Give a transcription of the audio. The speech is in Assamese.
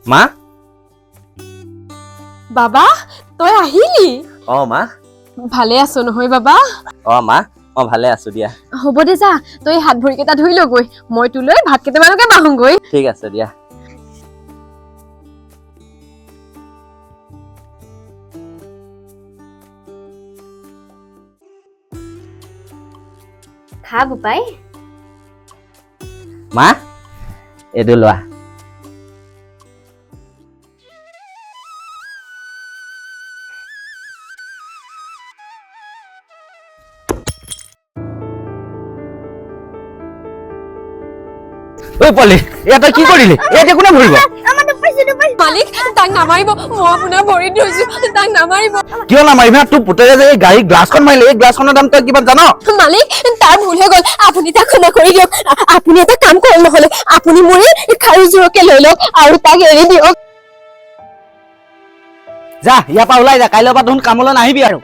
মা বাবা তই আহিলি মা ভালে আছো নহয় বাবা মা ভালে আছো দিয়া হ'ব দে যা তই হাত ভৰি কেইটা ধুই লগৈ মই তোলৈ ভাত কেইটামানকে বাহুংগৈ ঠিক আছে দিয়া খা বোপাই মা এইটো লোৱা ঐ পলি এটা কি কৰিলি এতিয়া কোনে ভৰিব মালিক তাক নামাৰিব মই আপোনাৰ ভৰিত ধৰিছো তাক নামাৰিব কিয় নামাৰিবি তোৰ পুতেৰে যে এই গাড়ী গ্লাছখন মাৰিলে এই গ্লাছখনৰ দাম তই কিবা জান মালিক তাৰ ভুল হৈ গ'ল আপুনি তাক ক্ষমা কৰি দিয়ক আপুনি এটা কাম কৰক নহলে আপুনি মোৰ এই খাৰুযোৰকে লৈ লওক আৰু তাক এৰি দিয়ক যা ইয়াৰ পৰা ওলাই যা কাইলৈৰ পৰা দেখোন কামলৈ নাহিবি আৰু